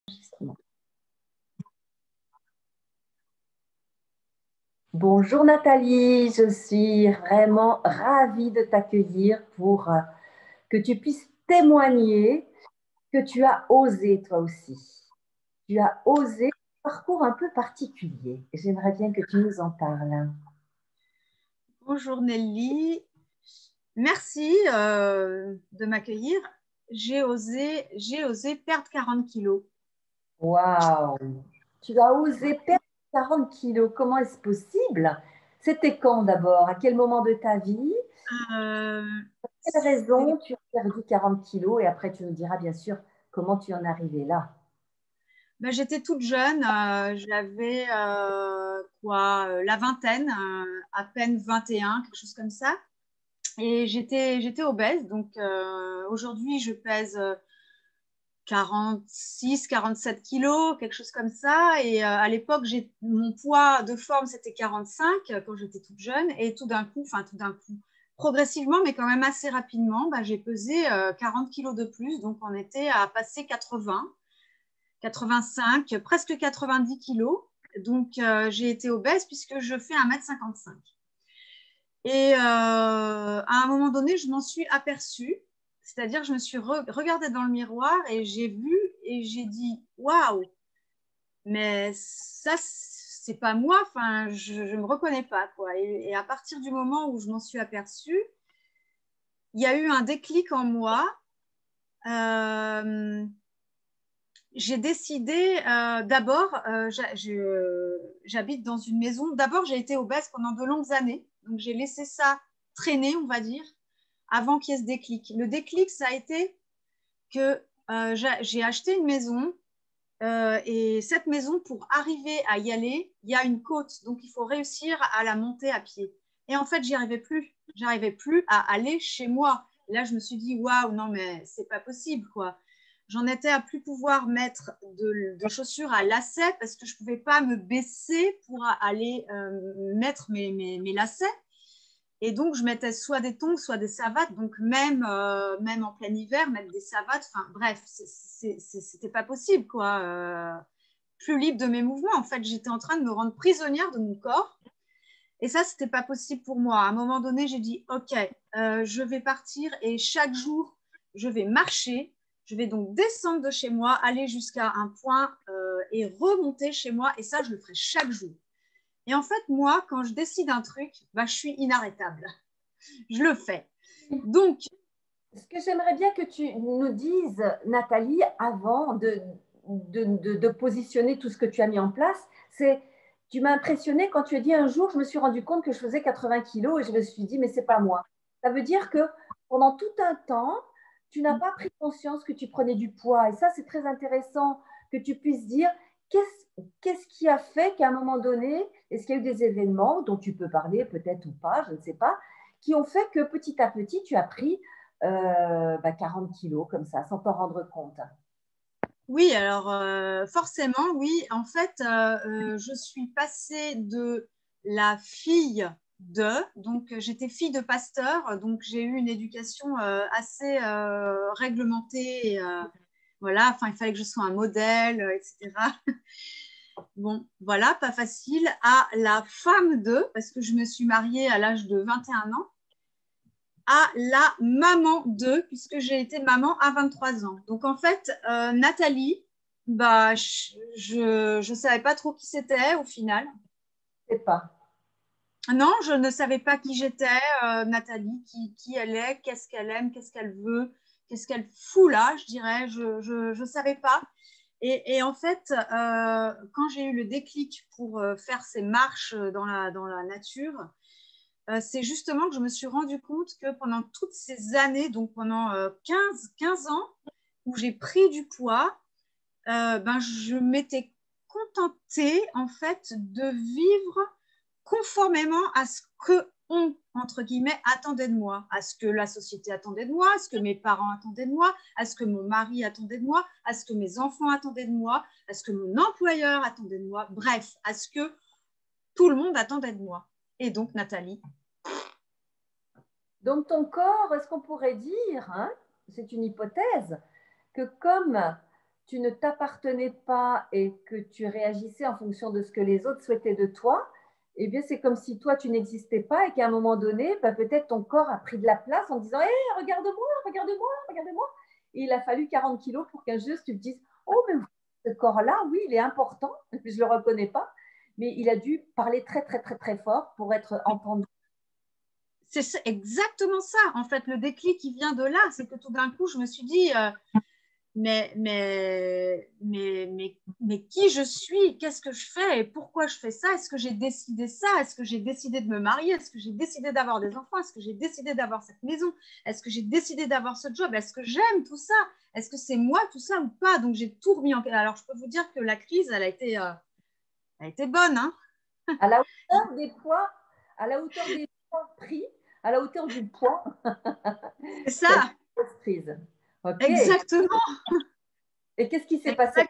Enregistrement. Bonjour Nathalie, je suis vraiment ravie de t'accueillir pour que tu puisses témoigner que tu as osé toi aussi. Tu as osé un parcours un peu particulier. J'aimerais bien que tu nous en parles. Bonjour Nelly, merci de m'accueillir. J'ai osé perdre 40 kilos. Waouh! Tu as osé perdre 40 kilos. Comment est-ce possible? C'était quand d'abord? À quel moment de ta vie? Euh, Pour quelle c'est- raison tu as perdu 40 kilos? Et après, tu nous diras bien sûr comment tu en es arrivée là. ben, j'étais toute jeune, j'avais la vingtaine, à peine 21, quelque chose comme ça. Et j'étais obèse, donc aujourd'hui je pèse 46, 47 kilos, quelque chose comme ça. Et à l'époque, mon poids de forme, c'était 45 quand j'étais toute jeune. Et tout d'un coup, progressivement, mais quand même assez rapidement, bah, j'ai pesé 40 kilos de plus. Donc, on était à passer 80, 85, presque 90 kilos. Donc, j'ai été obèse puisque je fais 1,55 m. Et à un moment donné, je m'en suis aperçue. C'est-à-dire, je me suis regardée dans le miroir et j'ai vu et j'ai dit waouh, mais ça, c'est pas moi. Enfin, je ne me reconnais pas, quoi. Et à partir du moment où je m'en suis aperçue, il y a eu un déclic en moi. Euh, j'ai décidé d'abord, j'habite dans une maison. D'abord, j'ai été obèse pendant de longues années. Donc, j'ai laissé ça traîner, on va dire, avant qu'il y ait ce déclic. Le déclic, ça a été que j'ai acheté une maison et cette maison, pour arriver à y aller, il y a une côte. Donc, il faut réussir à la monter à pied. Et en fait, j'y arrivais plus. J'arrivais plus à aller chez moi. Et là, je me suis dit, waouh, non, mais c'est pas possible, quoi. J'en étais à plus pouvoir mettre de chaussures à lacets parce que je pouvais pas me baisser pour aller mettre mes lacets. Et donc, je mettais soit des tongs, soit des savates. Donc, même en plein hiver, mettre des savates, enfin, bref, c'était pas possible, quoi. Plus libre de mes mouvements. En fait, j'étais en train de me rendre prisonnière de mon corps. Et ça, c'était pas possible pour moi. À un moment donné, j'ai dit, OK, je vais partir et chaque jour, je vais marcher. Je vais donc descendre de chez moi, aller jusqu'à un point et remonter chez moi. Et ça, je le ferai chaque jour. Et en fait, moi, quand je décide un truc, bah, je suis inarrêtable. Je le fais. Donc, Ce que j'aimerais bien que tu nous dises, Nathalie, avant de positionner tout ce que tu as mis en place, c'est, tu m'as impressionné quand tu as dit un jour, je me suis rendu compte que je faisais 80 kilos et je me suis dit, mais c'est pas moi. Ça veut dire que pendant tout un temps, tu n'as pas pris conscience que tu prenais du poids. Et ça, c'est très intéressant que tu puisses dire, qu'est-ce qui a fait qu'à un moment donné, est-ce qu'il y a eu des événements dont tu peux parler peut-être ou pas, je ne sais pas, qui ont fait que petit à petit, tu as pris 40 kilos comme ça, sans t'en rendre compte. oui, alors forcément, oui. En fait, je suis passée de la fille de, donc j'étais fille de pasteur, donc j'ai eu une éducation assez réglementée. Voilà, enfin, il fallait que je sois un modèle, etc. Bon, voilà, pas facile. À la femme de, parce que je me suis mariée à l'âge de 21 ans, à la maman de, puisque j'ai été maman à 23 ans. Donc en fait, Nathalie, bah, je savais pas trop qui c'était au final. Je sais pas. Non, je ne savais pas qui j'étais, Nathalie, qui elle est, qu'est-ce qu'elle aime, qu'est-ce qu'elle veut, qu'est-ce qu'elle fout là, je dirais, je savais pas. Et en fait, quand j'ai eu le déclic pour faire ces marches dans la nature, c'est justement que je me suis rendu compte que pendant toutes ces années, donc pendant 15 ans, où j'ai pris du poids, ben, je m'étais contentée en fait de vivre conformément à ce que on, entre guillemets, attendait de moi, à ce que la société attendait de moi, à ce que mes parents attendaient de moi, à ce que mon mari attendait de moi, à ce que mes enfants attendaient de moi, à ce que mon employeur attendait de moi, bref, à ce que tout le monde attendait de moi. Et donc, Nathalie, Donc ton corps, est-ce qu'on pourrait dire, hein, c'est une hypothèse, que comme tu ne t'appartenais pas et que tu réagissais en fonction de ce que les autres souhaitaient de toi, eh bien, c'est comme si toi, tu n'existais pas et qu'à un moment donné, bah, peut-être ton corps a pris de la place en disant, hé, regarde-moi, regarde-moi, regarde-moi. Et il a fallu 40 kilos pour qu'un jour, tu te dises, oh, mais ce corps-là, oui, il est important, je ne le reconnais pas, mais il a dû parler très, très, très, très fort pour être entendu. C'est exactement ça, en fait, le déclic qui vient de là, c'est que tout d'un coup, je me suis dit, mais qui je suis? Qu'est-ce que je fais? Et pourquoi je fais ça? Est-ce que j'ai décidé ça? Est-ce que j'ai décidé de me marier? Est-ce que j'ai décidé d'avoir des enfants? Est-ce que j'ai décidé d'avoir cette maison? Est-ce que j'ai décidé d'avoir ce job? Est-ce que j'aime tout ça? Est-ce que c'est moi tout ça ou pas? Donc j'ai tout remis en question. Alors je peux vous dire que la crise, elle a été bonne, hein? À la hauteur des poids, à la hauteur des poids pris, à la hauteur du poids. C'est ça, crise. Ok. exactement. Et qu'est-ce qui s'est passé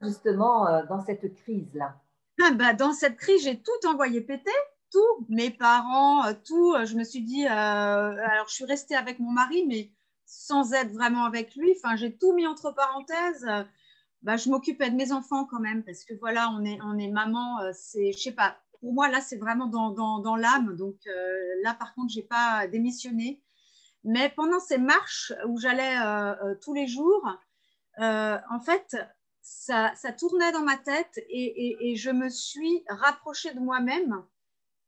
justement dans cette crise-là? Ah bah, dans cette crise, j'ai tout envoyé péter, tout, mes parents, tout. Je me suis dit, alors je suis restée avec mon mari, mais sans être vraiment avec lui. Enfin, j'ai tout mis entre parenthèses. Bah, je m'occupais de mes enfants quand même, parce que voilà, on est maman, c'est, je sais pas, pour moi, là, c'est vraiment dans l'âme. Donc là, par contre, j'ai pas démissionné. Mais pendant ces marches où j'allais tous les jours, en fait, ça tournait dans ma tête et je me suis rapprochée de moi-même.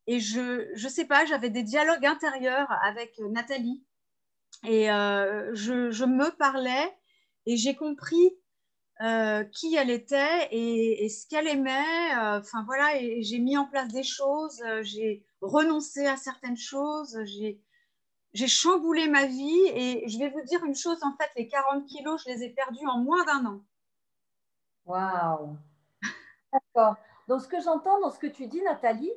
Et je sais pas, j'avais des dialogues intérieurs avec Nathalie. Et je me parlais et j'ai compris qui elle était et ce qu'elle aimait. Enfin voilà, et j'ai mis en place des choses, j'ai renoncé à certaines choses, j'ai chamboulé ma vie et je vais vous dire une chose, en fait, les 40 kilos, je les ai perdus en moins d'un an. Waouh! D'accord. Donc, ce que j'entends dans ce que tu dis, Nathalie,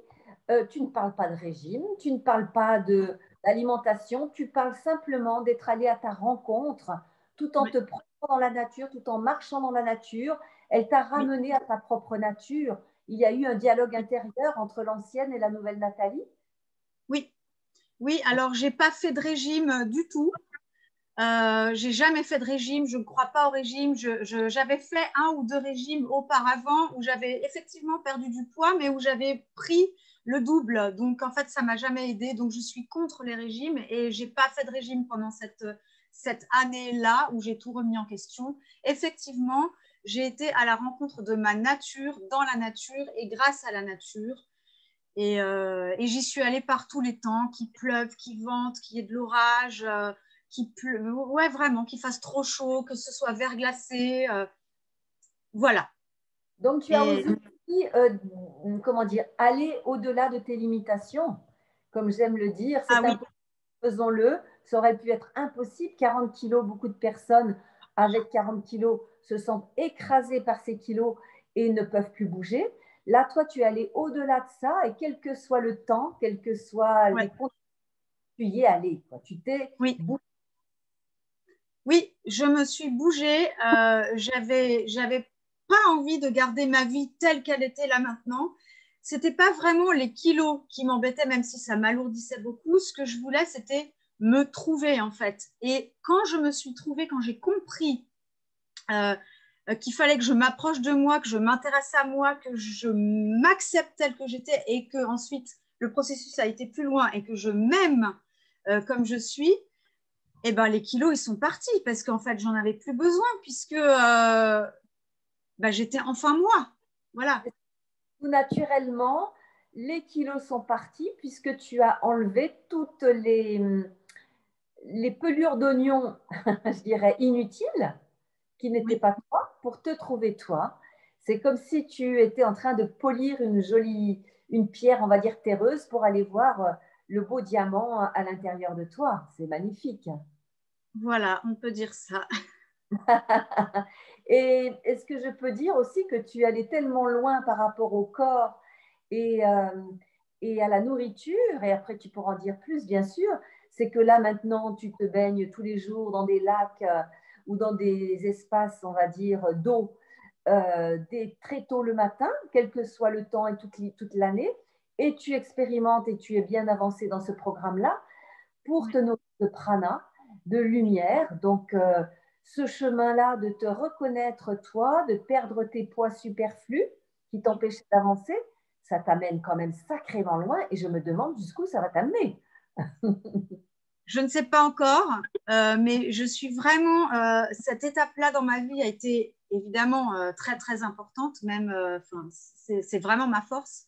tu ne parles pas de régime, tu ne parles pas d'alimentation, tu parles simplement d'être allée à ta rencontre tout en Oui, te promenant dans la nature, tout en marchant dans la nature. Elle t'a oui, ramené à ta propre nature. Il y a eu un dialogue intérieur entre l'ancienne et la nouvelle Nathalie. oui. Oui, alors j'ai pas fait de régime du tout. J'ai jamais fait de régime, je ne crois pas au régime. J'avais fait un ou deux régimes auparavant où j'avais effectivement perdu du poids, mais où j'avais pris le double. Donc en fait, ça m'a jamais aidé. Donc je suis contre les régimes et j'ai pas fait de régime pendant cette année-là où j'ai tout remis en question. Effectivement, j'ai été à la rencontre de ma nature, dans la nature et grâce à la nature. Et j'y suis allée par tous les temps, qu'il pleuve, qu'il vente, qu'il y ait de l'orage, qu'il pleuve, ouais, vraiment, qu'il fasse trop chaud, que ce soit verglacé. Voilà. Donc, tu as Et osé aussi, comment dire, aller au-delà de tes limitations, comme j'aime le dire. ah C'est oui, impossible, faisons-le. Ça aurait pu être impossible. 40 kilos, beaucoup de personnes avec 40 kilos se sentent écrasées par ces kilos et ne peuvent plus bouger. Là, toi, tu es allé au-delà de ça et quel que soit le temps, quelles que soient ouais, les conditions, tu y es allé. Tu t'es oui, bougé. oui, je me suis bougée. J'avais pas envie de garder ma vie telle qu'elle était là maintenant. C'était pas vraiment les kilos qui m'embêtaient, même si ça m'alourdissait beaucoup. Ce que je voulais, c'était me trouver en fait. Et quand je me suis trouvée, quand j'ai compris euh, qu'il fallait que je m'approche de moi, que je m'intéresse à moi, que je m'accepte telle que j'étais et que ensuite le processus a été plus loin et que je m'aime comme je suis, et ben les kilos ils sont partis parce qu'en fait j'en avais plus besoin puisque j'étais enfin moi. Voilà. Tout naturellement, les kilos sont partis puisque tu as enlevé toutes les pelures d'oignons, je dirais, inutiles, qui n'étaient Oui, pas toi, pour te trouver toi. C'est comme si tu étais en train de polir une pierre, on va dire, terreuse pour aller voir le beau diamant à l'intérieur de toi. C'est magnifique. voilà, on peut dire ça. Et est-ce que je peux dire aussi que tu allais tellement loin par rapport au corps et, euh, et à la nourriture, et après tu pourras en dire plus, bien sûr, c'est que là maintenant tu te baignes tous les jours dans des lacs ou dans des espaces, on va dire, d'eau très tôt le matin, quel que soit le temps et toute l'année, et tu expérimentes et tu es bien avancé dans ce programme-là pour Oui, te nourrir de prana, de lumière. Donc, ce chemin-là de te reconnaître toi, de perdre tes poids superflus qui t'empêchaient d'avancer, ça t'amène quand même sacrément loin et je me demande jusqu'où ça va t'amener. Je ne sais pas encore, mais je suis vraiment. Cette étape-là dans ma vie a été évidemment très, très importante, même, c'est vraiment ma force.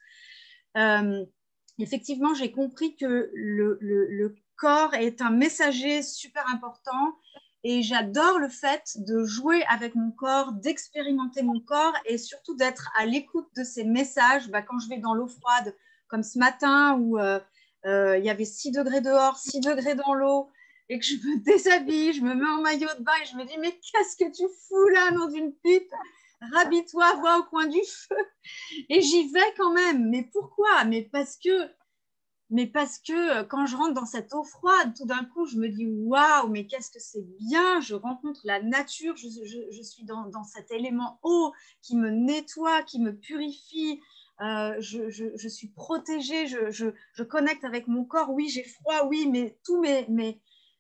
Effectivement, j'ai compris que le corps est un messager super important et j'adore le fait de jouer avec mon corps, d'expérimenter mon corps et surtout d'être à l'écoute de ces messages. Quand je vais dans l'eau froide, comme ce matin où il y avait 6 degrés dehors, 6 degrés dans l'eau et que je me déshabille, je me mets en maillot de bain et je me dis mais qu'est-ce que tu fous là dans une pipe? Rhabille-toi, va au coin du feu. Et j'y vais quand même. Mais pourquoi? Mais parce que quand je rentre dans cette eau froide, tout d'un coup, je me dis waouh, mais qu'est-ce que c'est bien! Je rencontre la nature, je suis dans cet élément eau qui me nettoie, qui me purifie. Je suis protégée, je connecte avec mon corps. Oui, j'ai froid, oui, mais tous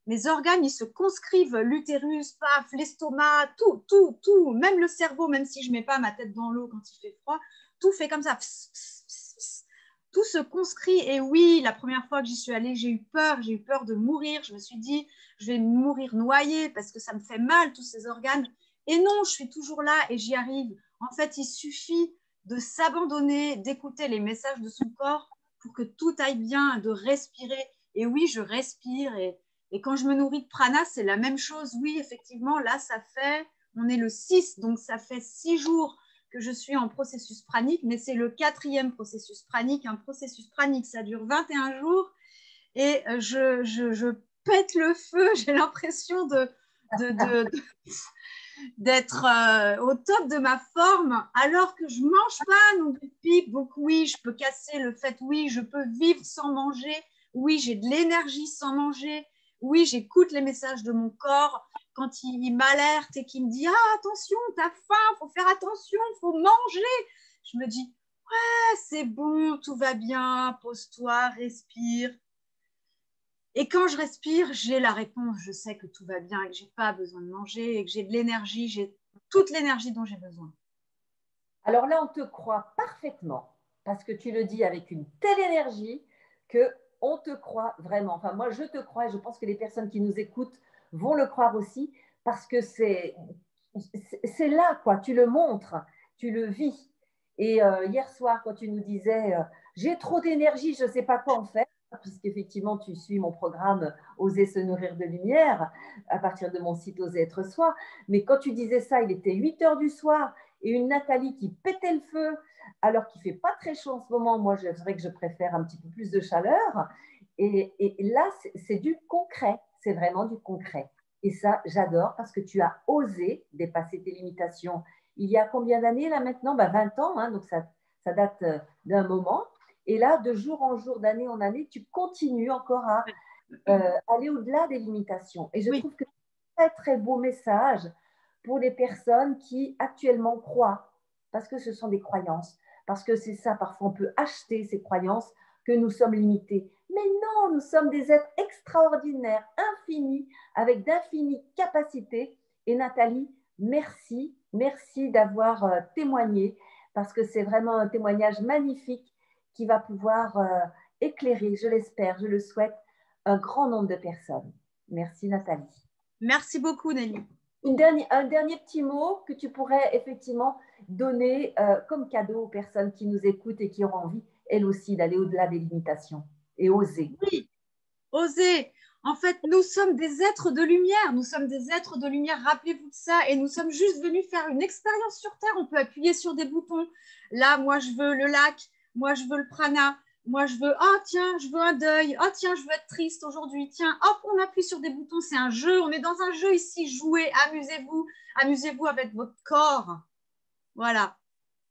mes organes, ils se conscrivent, l'utérus, paf, l'estomac, tout, même le cerveau, même si je ne mets pas ma tête dans l'eau quand il fait froid, tout fait comme ça. Pss, pss, pss, pss. Tout se conscrit. Et oui, la première fois que j'y suis allée, j'ai eu peur de mourir. Je me suis dit, je vais mourir noyée parce que ça me fait mal, tous ces organes. Et non, je suis toujours là et j'y arrive. En fait, il suffit de s'abandonner, d'écouter les messages de son corps pour que tout aille bien, de respirer. Et oui, je respire et quand je me nourris de prana, c'est la même chose. Oui, effectivement, là, on est le 6, donc ça fait 6 jours que je suis en processus pranique, mais c'est le 4e processus pranique. Un processus pranique, ça dure 21 jours et je pète le feu. J'ai l'impression d'être au top de ma forme alors que je ne mange pas non plus de pipe. Donc oui, je peux casser le fait, oui, je peux vivre sans manger, oui, j'ai de l'énergie sans manger, oui, j'écoute les messages de mon corps quand il m'alerte et qu'il me dit « Ah, attention, t'as faim, il faut faire attention, il faut manger !» Je me dis « Ouais, c'est bon, tout va bien, pose-toi, respire. » Et quand je respire, j'ai la réponse. Je sais que tout va bien et que je n'ai pas besoin de manger et que j'ai de l'énergie, j'ai toute l'énergie dont j'ai besoin. Alors là, on te croit parfaitement parce que tu le dis avec une telle énergie qu'on te croit vraiment. Enfin, moi, je te crois et je pense que les personnes qui nous écoutent vont le croire aussi parce que c'est là, quoi. Tu le montres, tu le vis. Et hier soir, quand tu nous disais j'ai trop d'énergie, je ne sais pas quoi en faire, puisqu'effectivement, tu suis mon programme Oser se nourrir de lumière à partir de mon site Oser être soi. Mais quand tu disais ça, il était 8 heures du soir et une Nathalie qui pétait le feu alors qu'il ne fait pas très chaud en ce moment. Moi, c'est vrai que je préfère un petit peu plus de chaleur. Et là, c'est du concret. C'est vraiment du concret. Et ça, j'adore parce que tu as osé dépasser tes limitations. Il y a combien d'années là maintenant? 20 ans, hein, donc ça date d'un moment. Et là, de jour en jour, d'année en année, tu continues encore à aller au-delà des limitations. Et je trouve que c'est un très, très beau message pour les personnes qui actuellement croient, parce que ce sont des croyances, parce que c'est ça, parfois on peut acheter ces croyances que nous sommes limités. Mais non, nous sommes des êtres extraordinaires, infinis, avec d'infinies capacités. Et Nathalie, merci, merci d'avoir témoigné, parce que c'est vraiment un témoignage magnifique qui va pouvoir éclairer, je l'espère, je le souhaite, un grand nombre de personnes. Merci Nathalie. Merci beaucoup Nelly. Un dernier petit mot que tu pourrais effectivement donner comme cadeau aux personnes qui nous écoutent et qui auront envie, elles aussi, d'aller au-delà des limitations et oser. Oui, oser. En fait, nous sommes des êtres de lumière. Nous sommes des êtres de lumière. Rappelez-vous de ça. Et nous sommes juste venus faire une expérience sur Terre. On peut appuyer sur des boutons. Là, moi, je veux le lac. Moi, je veux le prana. Moi, je veux, oh tiens, je veux un deuil. Oh tiens, je veux être triste aujourd'hui. Tiens, hop, on appuie sur des boutons. C'est un jeu. On est dans un jeu ici. Jouez, amusez-vous. Amusez-vous avec votre corps. Voilà.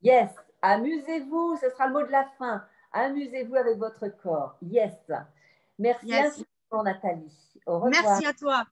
Yes, amusez-vous. Ce sera le mot de la fin. Amusez-vous avec votre corps. Yes. Merci infiniment, Nathalie. Au revoir. Merci à toi.